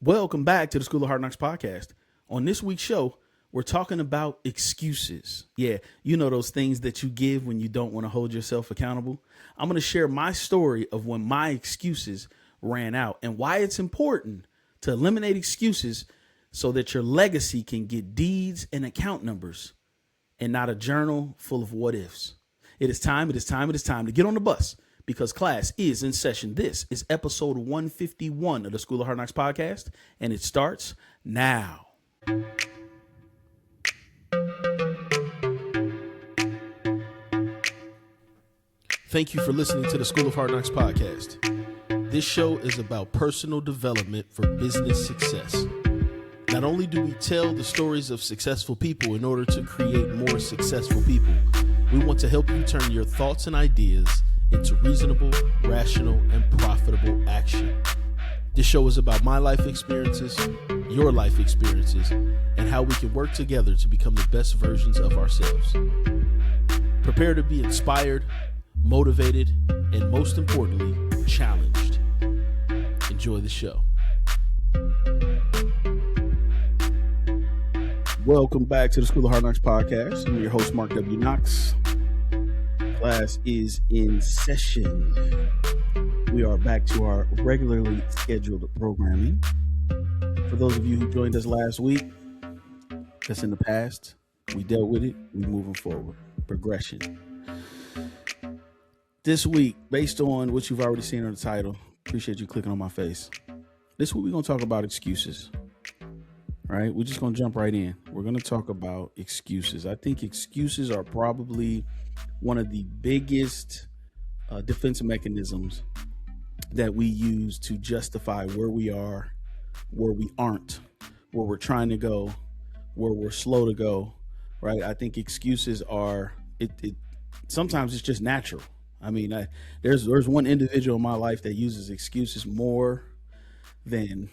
Welcome back to the School of HardKnox podcast. On this week's show, we're talking about excuses. Yeah, you know those things that you give when you don't want to hold yourself accountable. I'm going to share my story of when my excuses ran out and why it's important to eliminate excuses so that your legacy can get deeds and account numbers and not a journal full of what ifs. It is time to get on the bus because class is in session. This is episode 151 of the School of HardKnox podcast, and it starts now. Thank you for listening to the School of HardKnox podcast. This show is about personal development for business success. Not only do we tell the stories of successful people in order to create more successful people, we want to help you turn your thoughts and ideas into reasonable, rational, and profitable action. This show is about my life experiences, your life experiences, and how we can work together to become the best versions of ourselves. Prepare to be inspired, motivated, and most importantly, challenged. Enjoy the show. Welcome back to the School of HardKnox podcast. I'm your host, Mark W. Knox. Class is in session. We are back to our regularly scheduled programming. For those of you who joined us last week, that's in the past. We dealt with it. We're moving forward. Progression. This week, based on what you've already seen on the title, appreciate you clicking on my face. This week, we're going to talk about excuses. All right, we're just going to jump right in. We're going to talk about excuses. I think excuses are probably one of the biggest defense mechanisms that we use to justify where we are, where we aren't, where we're trying to go, where we're slow to go, right? I think excuses are, sometimes it's just natural. I mean, there's one individual in my life that uses excuses more than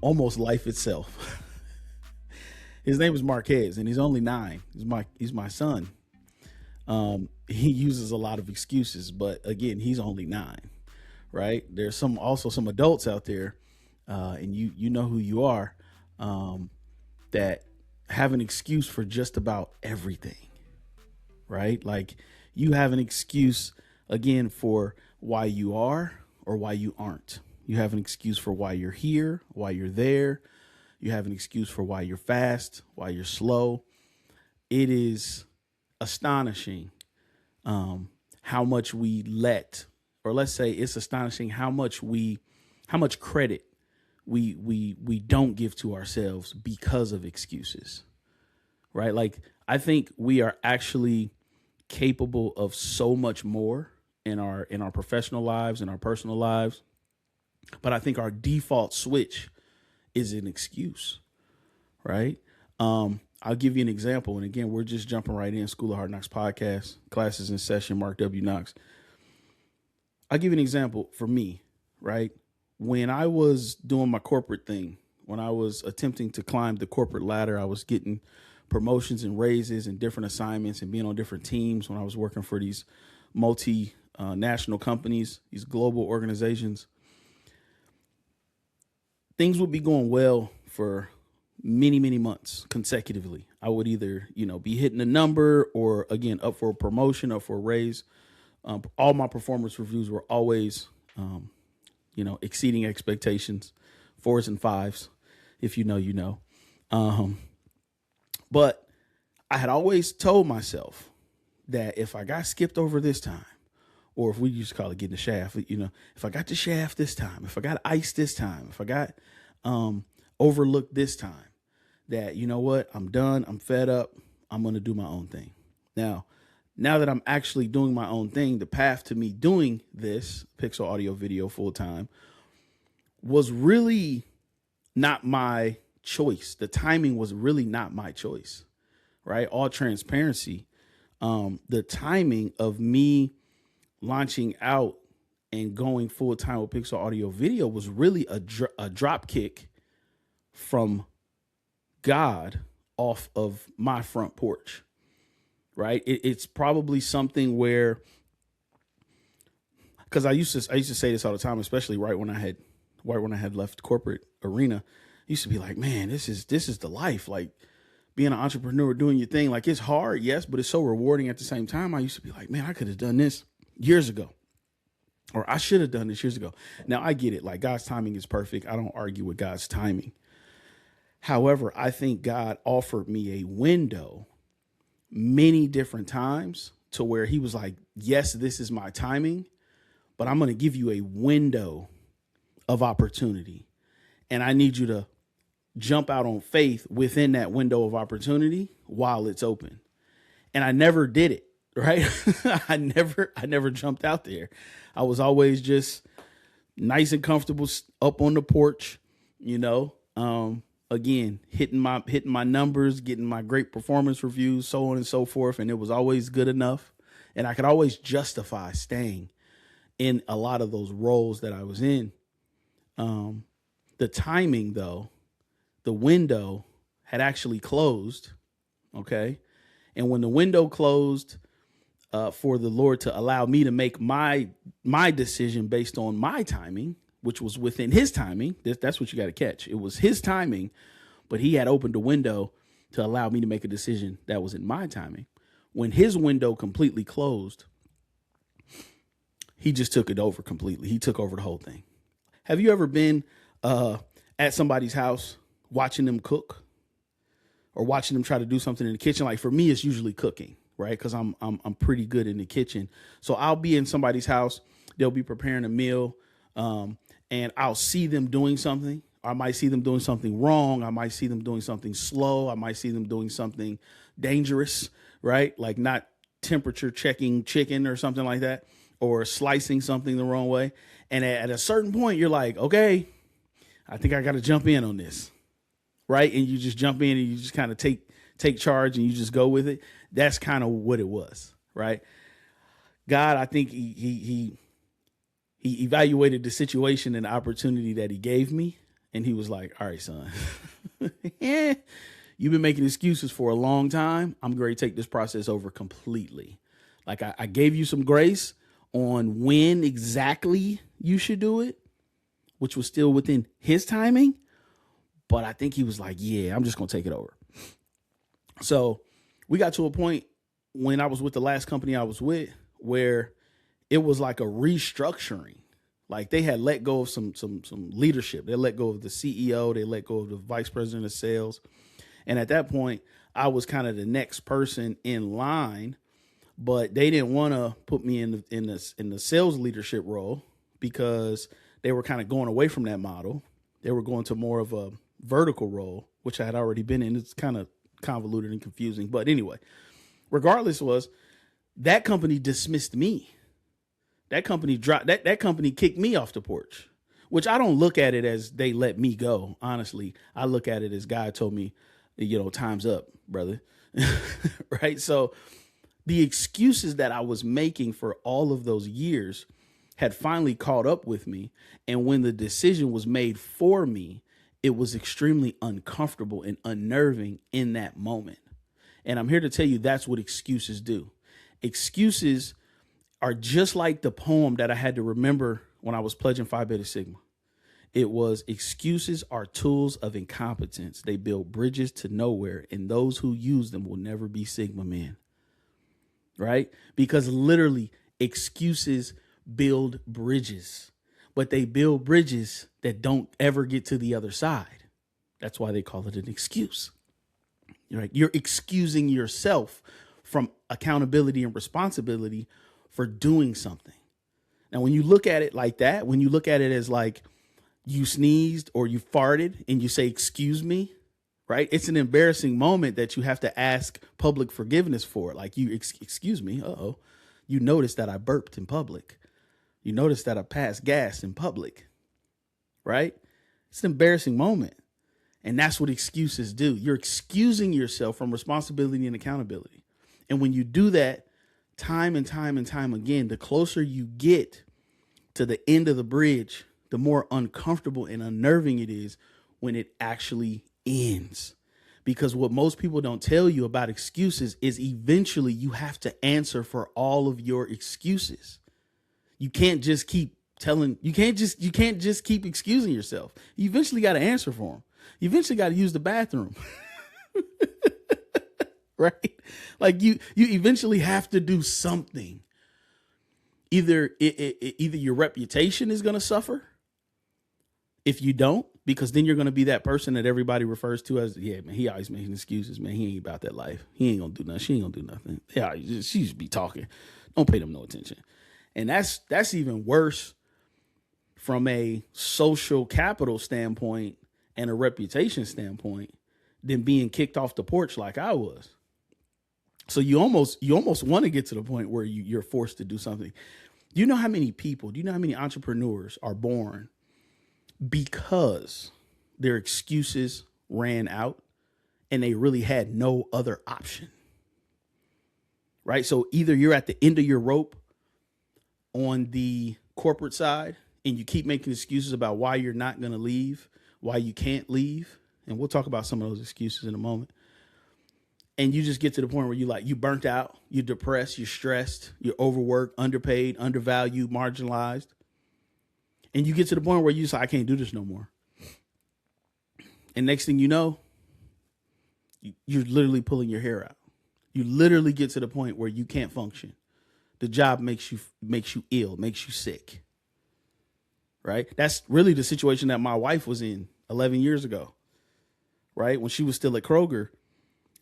almost life itself. His name is Marquez, and he's only 9. He's my son. He uses a lot of excuses, but again, he's only 9, right? There's also some adults out there, and you know who you are, that have an excuse for just about everything, right? Like you have an excuse again for why you are or why you aren't. You have an excuse for why you're here, why you're there. You have an excuse for why you're fast, why you're slow. It is astonishing how much we let, or let's say it's astonishing how much credit we don't give to ourselves because of excuses, right? Like I think we are actually capable of so much more in our professional lives, in our personal lives. But I think our default switch is an excuse, right? I'll give you an example. And again, we're just jumping right in. School of HardKnox podcast, classes in session, Mark W. Knox. I'll give you an example for me, right? When I was doing my corporate thing, when I was attempting to climb the corporate ladder, I was getting promotions and raises and different assignments and being on different teams when I was working for these multinational companies, these global organizations. Things would be going well for many, many months consecutively. I would either, be hitting a number or again, up for a promotion, up for a raise. All my performance reviews were always, exceeding expectations, 4s and 5s. If you know, you know. But I had always told myself that if I got skipped over this time, or if we used to call it getting the shaft, if I got the shaft this time, if I got ice this time, if I got overlooked this time, that, you know what, I'm done, I'm fed up, I'm going to do my own thing. Now that I'm actually doing my own thing, the path to me doing this Pixel audio video full time was really not my choice. The timing was really not my choice, right? All transparency. The timing of me launching out and going full time with Pixel audio video was really a drop kick from God off of my front porch, right? It's probably something where, because I used to say this all the time, especially right when I right when I had left corporate arena, I used to be like, man, this is the life. Like being an entrepreneur, doing your thing. Like it's hard, yes, but it's so rewarding at the same time. I used to be like, man, I could have done this years ago. Or I should have done this years ago. Now I get it. Like God's timing is perfect. I don't argue with God's timing. However, I think God offered me a window many different times to where he was like, yes, this is my timing, but I'm going to give you a window of opportunity. And I need you to jump out on faith within that window of opportunity while it's open. And I never did it. Right. I never jumped out there. I was always just nice and comfortable up on the porch, again, hitting my numbers, getting my great performance reviews, so on and so forth. And it was always good enough. And I could always justify staying in a lot of those roles that I was in. The timing, though, the window had actually closed. OK. And when the window closed, for the Lord to allow me to make my decision based on my timing, which was within his timing. That's what you got to catch. It was his timing, but he had opened a window to allow me to make a decision that was in my timing. When his window completely closed, he just took it over completely. He took over the whole thing. Have you ever been at somebody's house watching them cook or watching them try to do something in the kitchen? Like for me, it's usually cooking. Right. Because I'm pretty good in the kitchen. So I'll be in somebody's house. They'll be preparing a meal and I'll see them doing something. I might see them doing something wrong. I might see them doing something slow. I might see them doing something dangerous. Right. Like not temperature checking chicken or something like that, or slicing something the wrong way. And at a certain point, you're like, OK, I think I got to jump in on this. Right. And you just jump in and you just kind of take charge and you just go with it. That's kind of what it was, right? God, I think he evaluated the situation and the opportunity that he gave me. And he was like, all right, son, you've been making excuses for a long time. I'm going to take this process over completely. Like I gave you some grace on when exactly you should do it, which was still within his timing. But I think he was like, yeah, I'm just going to take it over. So we got to a point when I was with the last company I was with where it was like a restructuring. Like they had let go of some leadership. They let go of the CEO. They let go of the vice president of sales. And at that point, I was kind of the next person in line, but they didn't want to put me in the sales leadership role because they were kind of going away from that model. They were going to more of a vertical role, which I had already been in. It's kind of convoluted and confusing. But anyway, regardless was that company dismissed me. That company that company kicked me off the porch, which I don't look at it as they let me go. Honestly, I look at it as God told me, time's up, brother. Right. So the excuses that I was making for all of those years had finally caught up with me. And when the decision was made for me, it was extremely uncomfortable and unnerving in that moment. And I'm here to tell you that's what excuses do. Excuses are just like the poem that I had to remember when I was pledging Phi Beta Sigma. It was, excuses are tools of incompetence. They build bridges to nowhere, and those who use them will never be Sigma men. Right? Because literally excuses build bridges, but they build bridges that don't ever get to the other side. That's why they call it an excuse. Right? You're excusing yourself from accountability and responsibility for doing something. Now, when you look at it like that, when you look at it as like you sneezed or you farted and you say, excuse me, right? It's an embarrassing moment that you have to ask public forgiveness for. Like, you, excuse me, you noticed that I burped in public. You noticed that I passed gas in public, right? It's an embarrassing moment. And that's what excuses do. You're excusing yourself from responsibility and accountability. And when you do that time and time and time again, the closer you get to the end of the bridge, the more uncomfortable and unnerving it is when it actually ends. Because what most people don't tell you about excuses is eventually you have to answer for all of your excuses. You can't just keep you can't just keep excusing yourself. You eventually got to answer for them. You eventually got to use the bathroom. Right? Like you eventually have to do something. Either your reputation is going to suffer if you don't, because then you're going to be that person that everybody refers to as, yeah, man, he always making excuses, man. He ain't about that life. He ain't going to do nothing. She ain't going to do nothing. Yeah, she just be talking. Don't pay them no attention. And that's even worse from a social capital standpoint and a reputation standpoint than being kicked off the porch like I was. So you almost want to get to the point where you're forced to do something. Do you know how many entrepreneurs are born because their excuses ran out and they really had no other option? Right? So either you're at the end of your rope on the corporate side and you keep making excuses about why you're not going to leave, why you can't leave. And we'll talk about some of those excuses in a moment. And you just get to the point where you burnt out, you're depressed, you're stressed, you're overworked, underpaid, undervalued, marginalized. And you get to the point where you say, I can't do this no more. And next thing you know, you're literally pulling your hair out. You literally get to the point where you can't function. The job makes you ill, makes you sick. Right? That's really the situation that my wife was in 11 years ago. Right? When she was still at Kroger.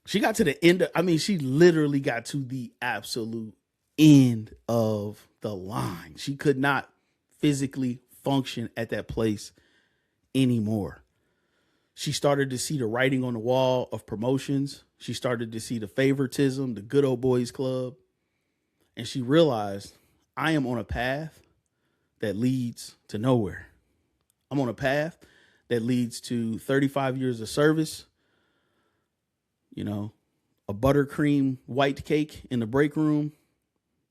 She got to the end she literally got to the absolute end of the line. She could not physically function at that place anymore. She started to see the writing on the wall of promotions. She started to see the favoritism, the good old boys club. And she realized, I am on a path that leads to nowhere. I'm on a path that leads to 35 years of service, a buttercream white cake in the break room,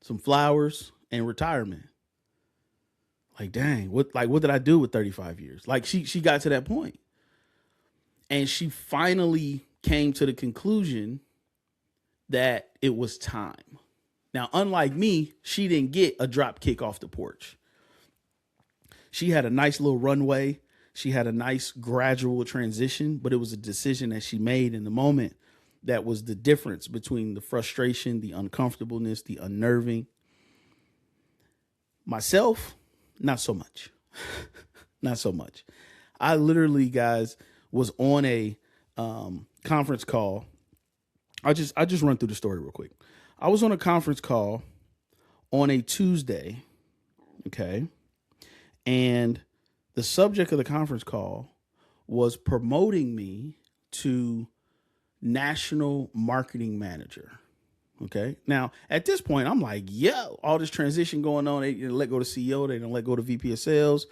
some flowers, and retirement. Like, dang, what did I do with 35 years? Like she got to that point. And she finally came to the conclusion that it was time. Now, unlike me, she didn't get a drop kick off the porch. She had a nice little runway. She had a nice gradual transition, but it was a decision that she made in the moment that was the difference between the frustration, the uncomfortableness, the unnerving. Myself, not so much. Not so much. I literally, guys, was on a conference call. I just run through the story real quick. I was on a conference call on a Tuesday, okay? And the subject of the conference call was promoting me to national marketing manager. Okay. Now, at this point, I'm like, yo, all this transition going on. They let go to CEO. They don't let go to VP of sales.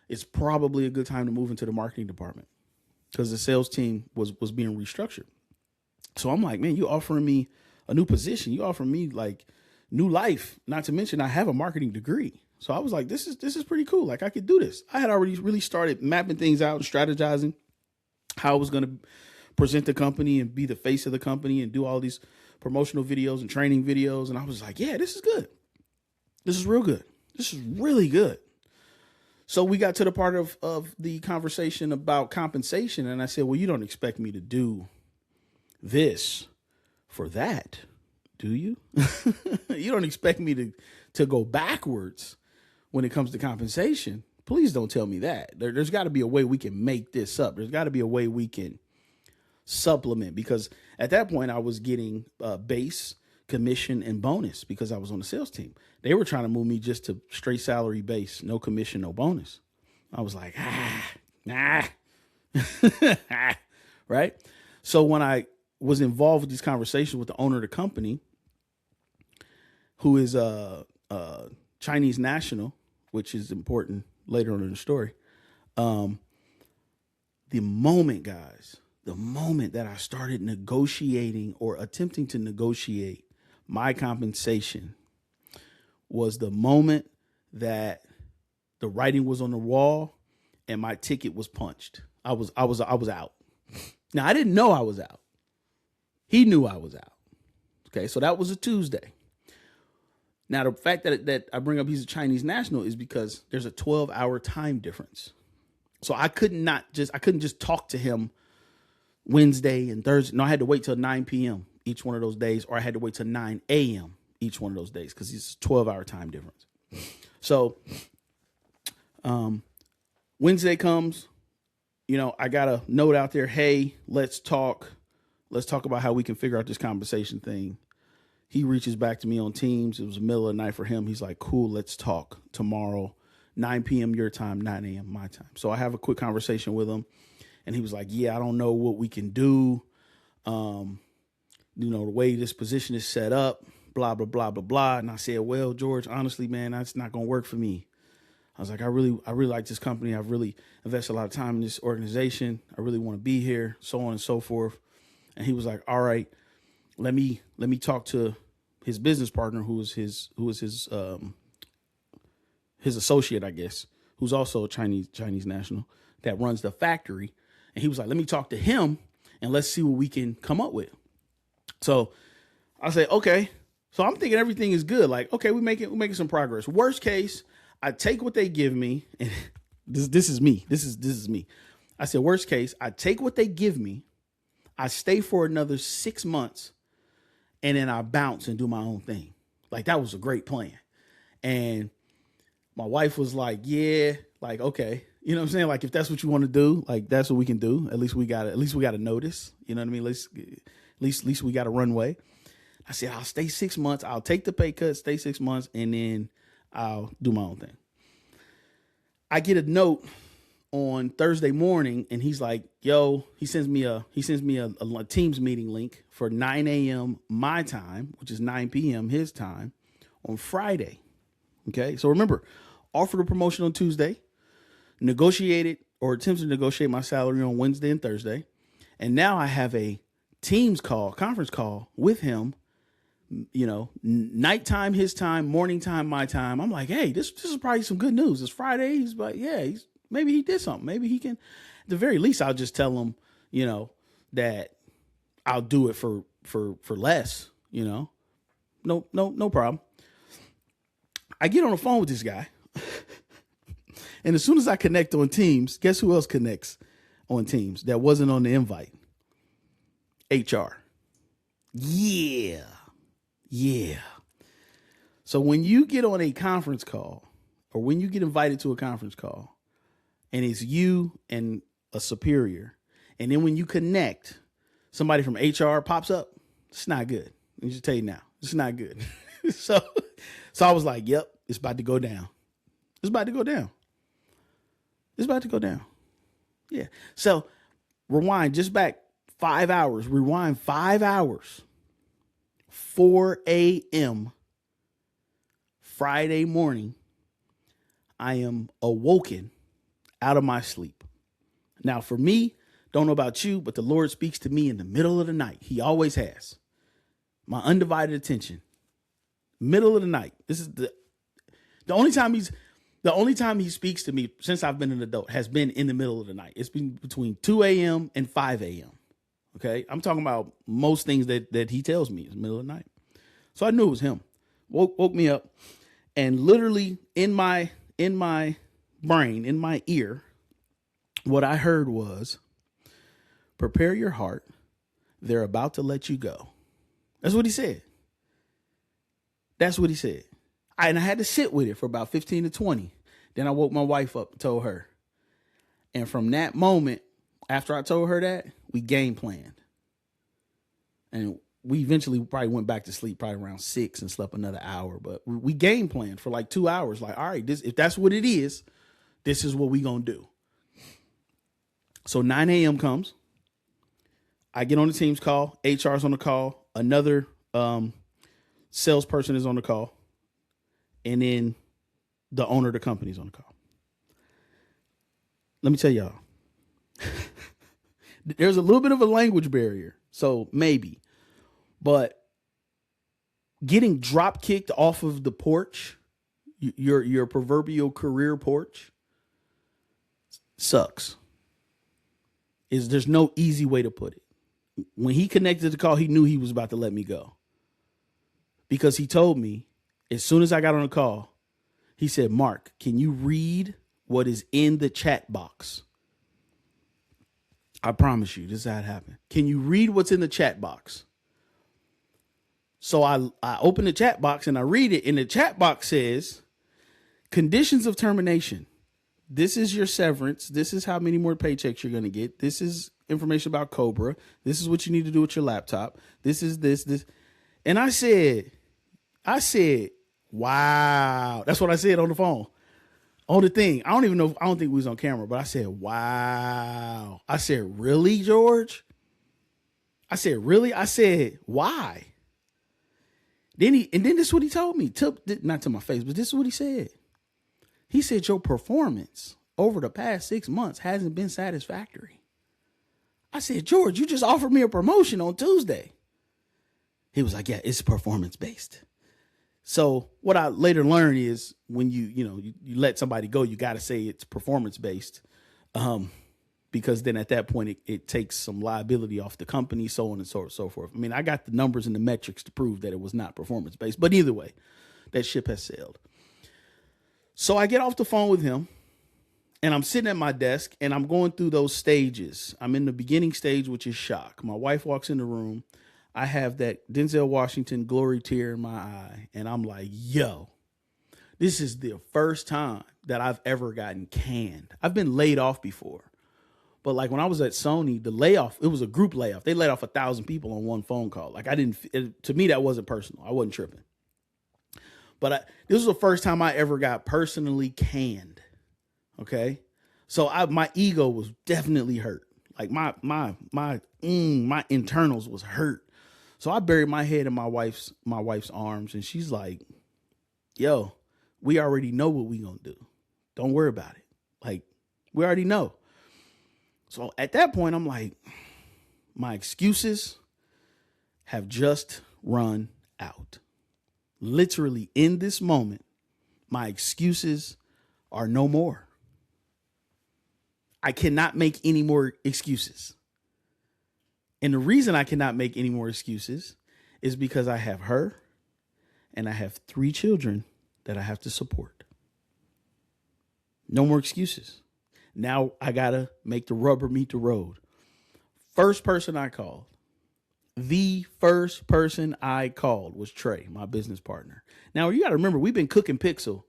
It's probably a good time to move into the marketing department because the sales team was being restructured. So I'm like, man, you offering me a new position. You offering me like new life. Not to mention I have a marketing degree. So I was like, this is pretty cool. Like I could do this. I had already really started mapping things out and strategizing how I was going to present the company and be the face of the company and do all these promotional videos and training videos. And I was like, yeah, this is good. This is real good. This is really good. So we got to the part of the conversation about compensation. And I said, well, you don't expect me to do this for that, do you? You don't expect me to go backwards when it comes to compensation. Please don't tell me that. There's got to be a way we can make this up. There's got to be a way we can supplement, because at that point I was getting base, commission, and bonus because I was on the sales team. They were trying to move me just to straight salary base, no commission, no bonus. I was like, right? So when I was involved with these conversations with the owner of the company, who is a Chinese national, which is important later on in the story, the moment that I started negotiating or attempting to negotiate my compensation was the moment that the writing was on the wall and my ticket was punched. I was out. Now I didn't know I was out. He knew I was out. Okay. So that was a Tuesday. Now, the fact that I bring up he's a Chinese national is because there's a 12-hour time difference. So I couldn't just talk to him Wednesday and Thursday. No, I had to wait till 9 p.m. each one of those days, or I had to wait till 9 a.m. each one of those days because it's a 12-hour time difference. So Wednesday comes, I got a note out there. Hey, let's talk. Let's talk about how we can figure out this compensation thing. He reaches back to me on Teams. It was the middle of the night for him. He's like, cool, let's talk tomorrow, 9 p.m. your time, 9 a.m. my time. So I have a quick conversation with him. And he was like, yeah, I don't know what we can do. The way this position is set up, blah, blah, blah, blah, blah. And I said, well, George, honestly, man, that's not going to work for me. I was like, I really like this company. I've really invested a lot of time in this organization. I really want to be here, so on and so forth. And he was like, all right, let me talk to his business partner, who is his associate, I guess, who's also a Chinese national that runs the factory. And he was like, let me talk to him and let's see what we can come up with. So I say, okay. So I'm thinking everything is good. Like, okay, we're making some progress. Worst case, I take what they give me. And this is me. This is me. I said, worst case, I take what they give me. I stay for another 6 months and then I bounce and do my own thing. Like, that was a great plan. And my wife was like, yeah, like, okay. You know what I'm saying? Like, if that's what you want to do, like, that's what we can do. At least we got to notice, you know what I mean? At least we got a runway. I said, I'll stay 6 months. I'll take the pay cut, stay 6 months, and then I'll do my own thing. I get a note on Thursday morning, and he's like, yo, he sends me a Teams meeting link for 9 a.m. my time, which is 9 p.m. his time, on Friday. Okay. So remember, offered a promotion on Tuesday, negotiated or attempted to negotiate my salary on Wednesday and Thursday. And now I have a conference call with him, nighttime his time, morning time my time. I'm like, hey, this is probably some good news. It's Friday. He's like, yeah, maybe he did something. Maybe he can, at the very least, I'll just tell him, that I'll do it for less, no problem. I get on the phone with this guy. And as soon as I connect on Teams, guess who else connects on Teams that wasn't on the invite? HR. Yeah. So when you get on a conference call, or when you get invited to a conference call, and it's you and a superior, and then when you connect, somebody from HR pops up, it's not good. Let me just tell you now, it's not good. So I was like, yep, it's about to go down. It's about to go down. Yeah. So rewind just back 5 hours. Rewind 5 hours. 4 a.m. Friday morning, I am awoken out of my sleep. Now, for me, don't know about you, but the Lord speaks to me in the middle of the night. He always has. My undivided attention. Middle of the night. This is the only time he speaks to me since I've been an adult has been in the middle of the night. It's been between 2 a.m. and 5 a.m. Okay. I'm talking about most things that he tells me is the middle of the night. So I knew it was him. Woke me up, and literally in my brain, in my ear, what I heard was, prepare your heart. They're about to let you go. That's what he said. And I had to sit with it for about 15 to 20. Then I woke my wife up and told her. And from that moment, after I told her that, we game planned. And we eventually probably went back to sleep probably around 6 and slept another hour. But we game planned for like 2 hours. Like, all right, if that's what it is, this is what we going to do. So 9 a.m. comes. I get on the Teams call. HR's on the call. Another salesperson is on the call. And then the owner of the company is on the call. Let me tell y'all. There's a little bit of a language barrier. So maybe. But getting drop kicked off of the porch, your proverbial career porch, sucks. There's no easy way to put it. When he connected the call, he knew he was about to let me go. Because he told me, As soon as I got on the call, he said, Mark, can you read what is in the chat box? I promise you, this is how it happened. Can you read what's in the chat box? So I open the chat box and I read it. And the chat box says, conditions of termination. This is your severance. This is how many more paychecks you're going to get. This is information about Cobra. This is what you need to do with your laptop. This is this. And I said, wow. That's what I said on the phone. On the thing. I don't think we was on camera, but I said, wow. I said, really, George? I said, really? I said, why? Then this is what he told me. Not to my face, but this is what he said. He said, your performance over the past 6 months hasn't been satisfactory. I said, George, you just offered me a promotion on Tuesday. He was like, yeah, it's performance based. So what I later learned is when you let somebody go, you got to say it's performance based, because then at that point it takes some liability off the company, so on and so forth. I mean, I got the numbers and the metrics to prove that it was not performance based, but either way, that ship has sailed. So I get off the phone with him and I'm sitting at my desk and I'm going through those stages. I'm in the beginning stage, which is shock. My wife walks in the room. I have that Denzel Washington glory tear in my eye. And I'm like, yo, this is the first time that I've ever gotten canned. I've been laid off before. But like when I was at Sony, the layoff, it was a group layoff. They laid off 1,000 people on one phone call. Like to me, that wasn't personal. I wasn't tripping. But this was the first time I ever got personally canned. Okay. So my ego was definitely hurt. Like my internals was hurt. So I buried my head in my wife's arms and she's like, yo, we already know what we gonna do. Don't worry about it. Like, we already know. So at that point, I'm like, my excuses have just run out. Literally in this moment, my excuses are no more. I cannot make any more excuses. And the reason I cannot make any more excuses is because I have her and I have 3 children that I have to support. No more excuses. Now I got to make the rubber meet the road. First person I called. The first person I called was Trey, my business partner. Now, you got to remember, we've been cooking Pixel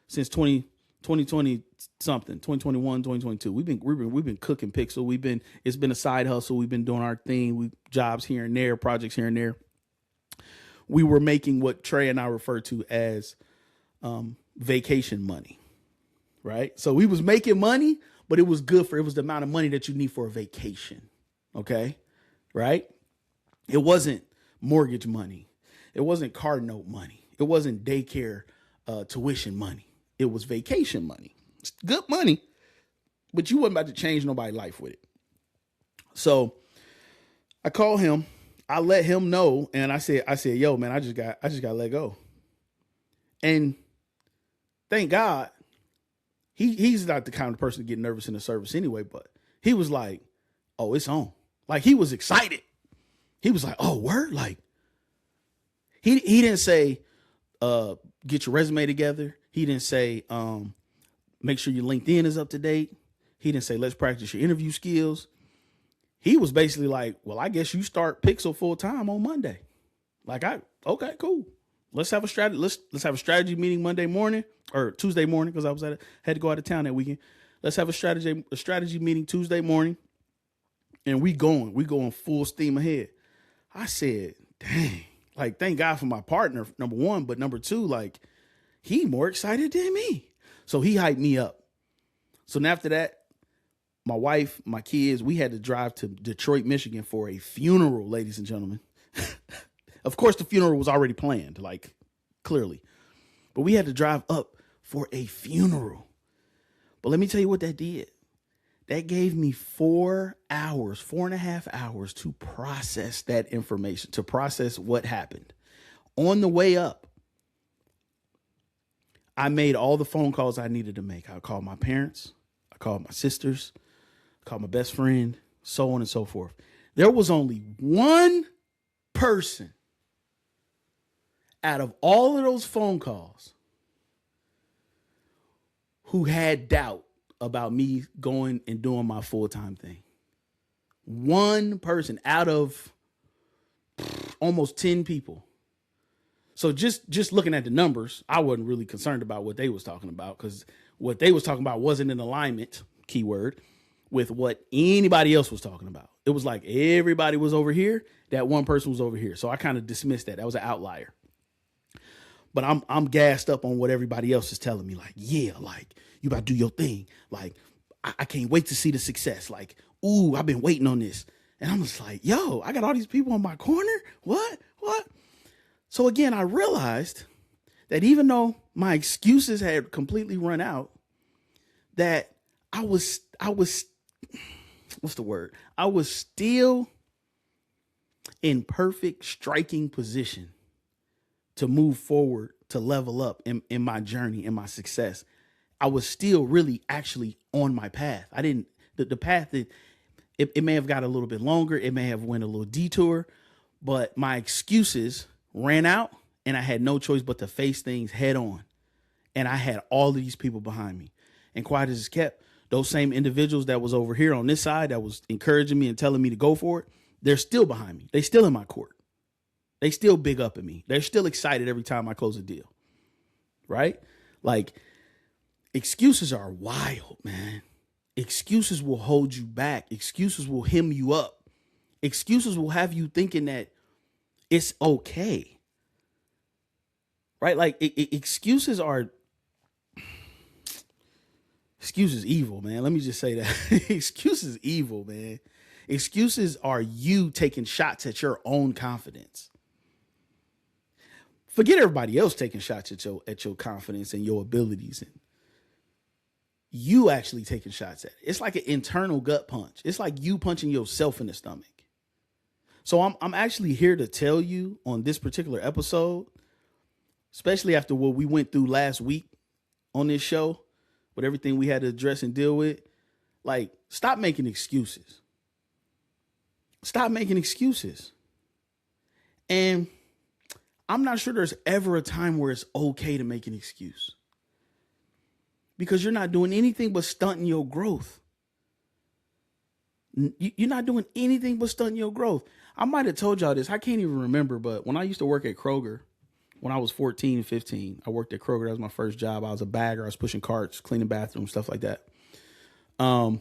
since 2020 something, 2021, 2022. We've been cooking Pixel. It's been a side hustle. We've been doing our thing. Jobs here and there, projects here and there. We were making what Trey and I refer to as vacation money, right? So we was making money, but it was the amount of money that you need for a vacation. Okay. Right. It wasn't mortgage money. It wasn't car note money. It wasn't daycare tuition money. It was vacation money. It's good money, but you wasn't about to change nobody's life with it. So I call him. I let him know, and I said, yo, man, I just got let go. And thank God, he's not the kind of person to get nervous in the service anyway. But he was like, oh, it's on. Like, he was excited. He was like, oh, word? Like, he didn't say, get your resume together. He didn't say, make sure your LinkedIn is up to date. He didn't say, let's practice your interview skills. He was basically like, well, I guess you start Pixel full time on Monday. Like, okay, cool. Let's have a strategy. Let's have a strategy meeting Monday morning or Tuesday morning, because I had to go out of town that weekend. Let's have a strategy meeting Tuesday morning, and we going full steam ahead. I said, dang, like, thank God for my partner, number one, but number two, like, he more excited than me. So he hyped me up. So then after that, my wife, my kids, we had to drive to Detroit, Michigan for a funeral, ladies and gentlemen. Of course, the funeral was already planned, like, clearly. But we had to drive up for a funeral. But let me tell you what that did. That gave me 4.5 hours to process that information, to process what happened. On the way up, I made all the phone calls I needed to make. I called my parents. I called my sisters. I called my best friend, so on and so forth. There was only one person Out of all of those phone calls, who had doubt about me going and doing my full-time thing? One person out of almost 10 people. So just looking at the numbers, I wasn't really concerned about what they was talking about, because what they was talking about wasn't in alignment, keyword, with what anybody else was talking about. It was like everybody was over here, that one person was over here. So I kind of dismissed that. That was an outlier. But I'm gassed up on what everybody else is telling me. Like, yeah, like, you about to do your thing. Like, I can't wait to see the success. Like, ooh, I've been waiting on this. And I'm just like, yo, I got all these people in my corner. What? So again, I realized that even though my excuses had completely run out, that I was, what's the word? I was still in perfect striking position to move forward, to level up in my journey, in my success. I was still really actually on my path. I didn't, the path that it may have got a little bit longer. It may have went a little detour, but my excuses ran out and I had no choice but to face things head on. And I had all of these people behind me. And quiet as it's kept, those same individuals that was over here on this side that was encouraging me and telling me to go for it, they're still behind me. They still in my court. They still big up at me. They're still excited every time I close a deal. Right? Like, excuses are wild, man. Excuses will hold you back. Excuses will hem you up. Excuses will have you thinking that it's okay. Right? Like, excuses evil, man. Let me just say that. Excuses evil, man. Excuses are you taking shots at your own confidence. Forget everybody else taking shots at your confidence and your abilities, and you actually taking shots at it. It's like an internal gut punch. It's like you punching yourself in the stomach. So I'm actually here to tell you on this particular episode, especially after what we went through last week on this show, with everything we had to address and deal with, like, stop making excuses. Stop making excuses. And I'm not sure there's ever a time where it's okay to make an excuse, because you're not doing anything but stunting your growth. You're not doing anything but stunting your growth. I might have told y'all this. I can't even remember, but when I used to work at Kroger, when I was 14 and 15, I worked at Kroger. That was my first job. I was a bagger. I was pushing carts, cleaning bathrooms, stuff like that. There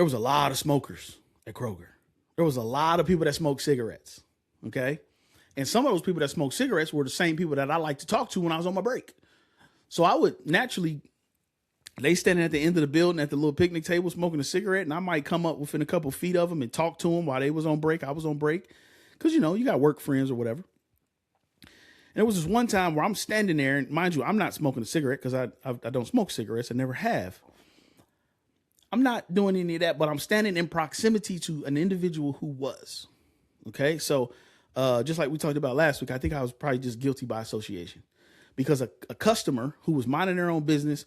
was a lot of smokers at Kroger. There was a lot of people that smoked cigarettes. Okay. And some of those people that smoked cigarettes were the same people that I like to talk to when I was on my break. So I would naturally, they standing at the end of the building at the little picnic table smoking a cigarette, and I might come up within a couple feet of them and talk to them while they was on break. I was on break because, you know, you got work friends or whatever. And there was this one time where I'm standing there, and mind you, I'm not smoking a cigarette because I don't smoke cigarettes. I never have. I'm not doing any of that, but I'm standing in proximity to an individual who was. Okay, so just like we talked about last week, I think I was probably just guilty by association, because a customer who was minding their own business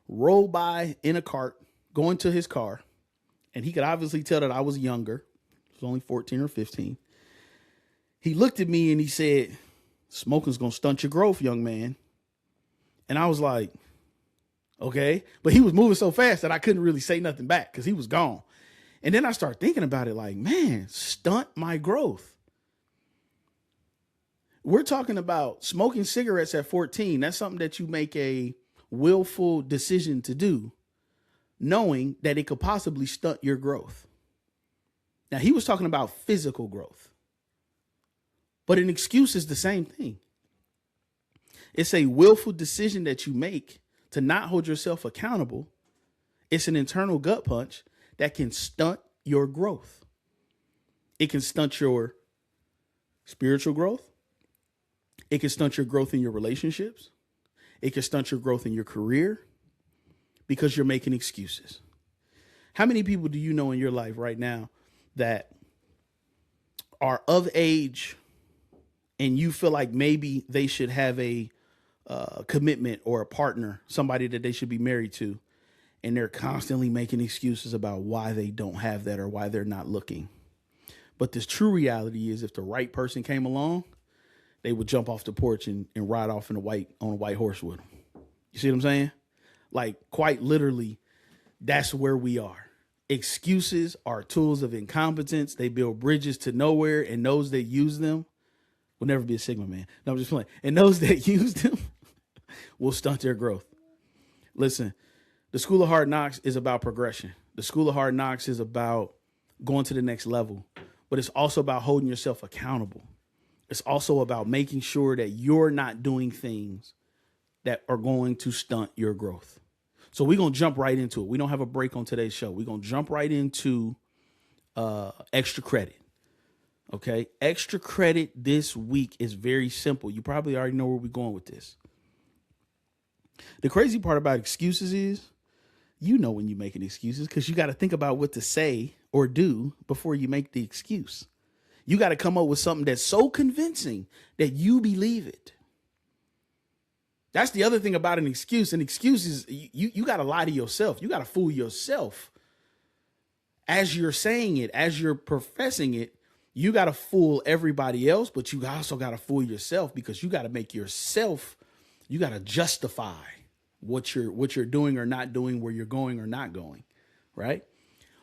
rolled by in a cart going to his car, and he could obviously tell that I was younger. I was only 14 or 15. He looked at me and he said, "Smoking's going to stunt your growth, young man." And I was like, okay. But he was moving so fast that I couldn't really say nothing back because he was gone. And then I started thinking about it like, man, stunt my growth. We're talking about smoking cigarettes at 14. That's something that you make a willful decision to do, knowing that it could possibly stunt your growth. Now, he was talking about physical growth, but an excuse is the same thing. It's a willful decision that you make to not hold yourself accountable. It's an internal gut punch that can stunt your growth. It can stunt your spiritual growth. It can stunt your growth in your relationships. It can stunt your growth in your career because you're making excuses. How many people do you know in your life right now that are of age and you feel like maybe they should have a commitment or a partner, somebody that they should be married to, and they're constantly making excuses about why they don't have that or why they're not looking? But this true reality is, if the right person came along, they would jump off the porch and ride off on a white horse with them. You see what I'm saying? Like, quite literally, that's where we are. Excuses are tools of incompetence. They build bridges to nowhere, and those that use them will never be a Sigma man. No, I'm just playing. And those that use them will stunt their growth. Listen, the School of HardKnox is about progression. The School of HardKnox is about going to the next level, but it's also about holding yourself accountable. It's also about making sure that you're not doing things that are going to stunt your growth. So we're going to jump right into it. We don't have a break on today's show. We're going to jump right into extra credit. Okay. Extra credit this week is very simple. You probably already know where we're going with this. The crazy part about excuses is, you know, when you're making excuses, because you got to think about what to say or do before you make the excuse. You got to come up with something that's so convincing that you believe it. That's the other thing about an excuse. An excuse is you got to lie to yourself. You got to fool yourself. As you're saying it, as you're professing it, you got to fool everybody else, but you also got to fool yourself, because you got to make yourself, you got to justify what you're doing or not doing, where you're going or not going, right?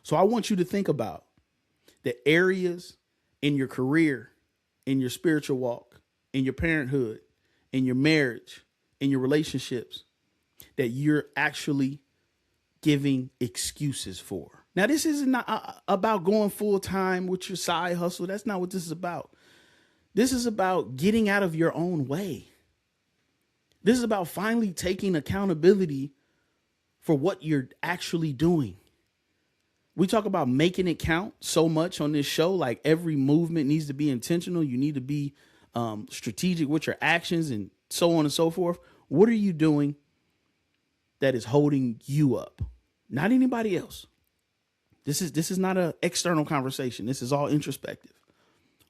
So I want you to think about the areas in your career, in your spiritual walk, in your parenthood, in your marriage, in your relationships, that you're actually giving excuses for. Now, this is not about going full time with your side hustle. That's not what this is about. This is about getting out of your own way. This is about finally taking accountability for what you're actually doing. We talk about making it count so much on this show. Like, every movement needs to be intentional. You need to be strategic with your actions and so on and so forth. What are you doing that is holding you up? Not anybody else. This is not an external conversation. This is all introspective.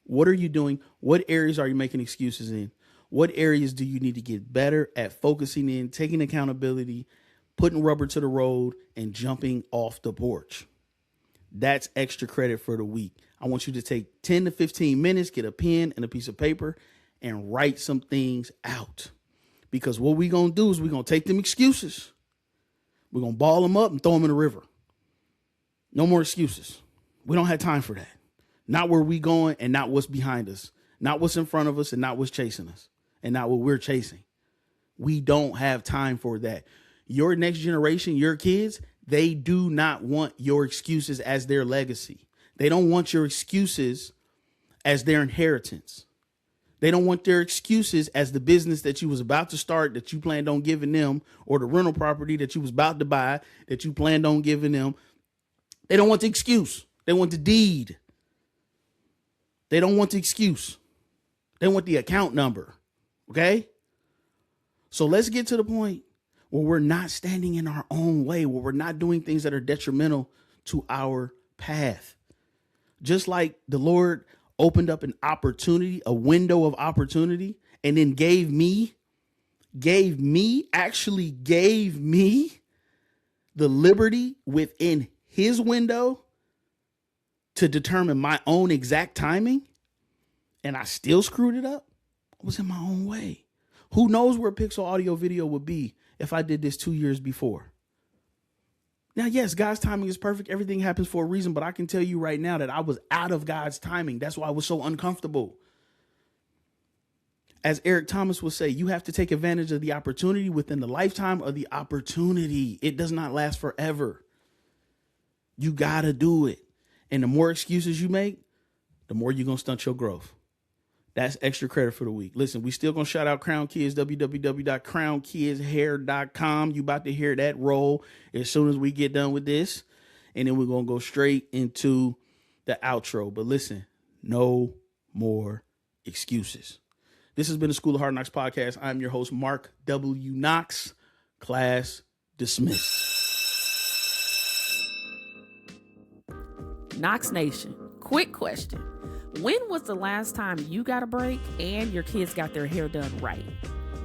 What are you doing? What areas are you making excuses in? What areas do you need to get better at focusing in, taking accountability, putting rubber to the road, and jumping off the porch? That's extra credit for the week. I want you to take 10 to 15 minutes, get a pen and a piece of paper, and write some things out. Because what we're going to do is we're going to take them excuses. We're going to ball them up and throw them in the river. No more excuses. We don't have time for that. Not where we going and not what's behind us. Not what's in front of us and not what's chasing us. And not what we're chasing. We don't have time for that. Your next generation, your kids, they do not want your excuses as their legacy. They don't want your excuses as their inheritance. They don't want their excuses as the business that you was about to start that you planned on giving them, or the rental property that you was about to buy that you planned on giving them. They don't want the excuse. They want the deed. They don't want the excuse. They want the account number. Okay? So let's get to the point where we're not standing in our own way, where we're not doing things that are detrimental to our path. Just like the Lord opened up an opportunity, a window of opportunity, and then gave me the liberty within his window to determine my own exact timing, and I still screwed it up. I was in my own way. Who knows where Pixel Audio Video would be if I did this 2 years before? Now, yes, God's timing is perfect. Everything happens for a reason, but I can tell you right now that I was out of God's timing. That's why I was so uncomfortable. As Eric Thomas would say, you have to take advantage of the opportunity within the lifetime of the opportunity. It does not last forever. You got to do it. And the more excuses you make, the more you're going to stunt your growth. That's extra credit for the week. Listen, we still going to shout out Crown Kids, www.crownkidshair.com. You about to hear that roll as soon as we get done with this. And then we're going to go straight into the outro. But listen, no more excuses. This has been the School of HardKnox podcast. I'm your host, Mark W. Knox. Class dismissed. Knox Nation, quick question. When was the last time you got a break and your kids got their hair done right?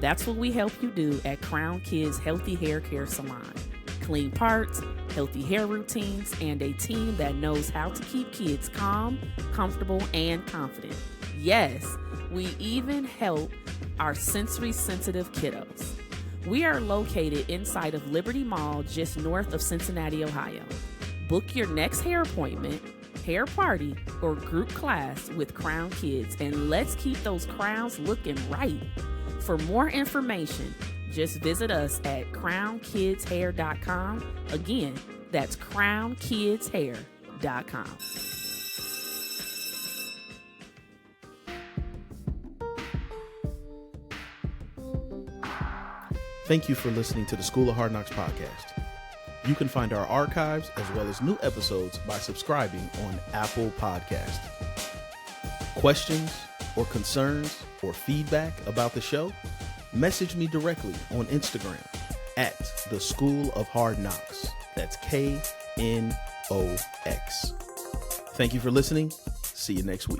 That's what we help you do at Crown Kids Healthy Hair Care Salon. Clean parts, healthy hair routines, and a team that knows how to keep kids calm, comfortable, and confident. Yes, we even help our sensory sensitive kiddos. We are located inside of Liberty Mall, just north of Cincinnati, Ohio. Book your next hair appointment, hair party, or group class with Crown Kids, and let's keep those crowns looking right. For more information, just visit us at crownkidshair.com. Again, that's crownkidshair.com. Thank you for listening to the School of HardKnox podcast. You can find our archives as well as new episodes by subscribing on Apple Podcast. Questions or concerns or feedback about the show? Message me directly on Instagram at the School of HardKnox. That's KNOX. Thank you for listening. See you next week.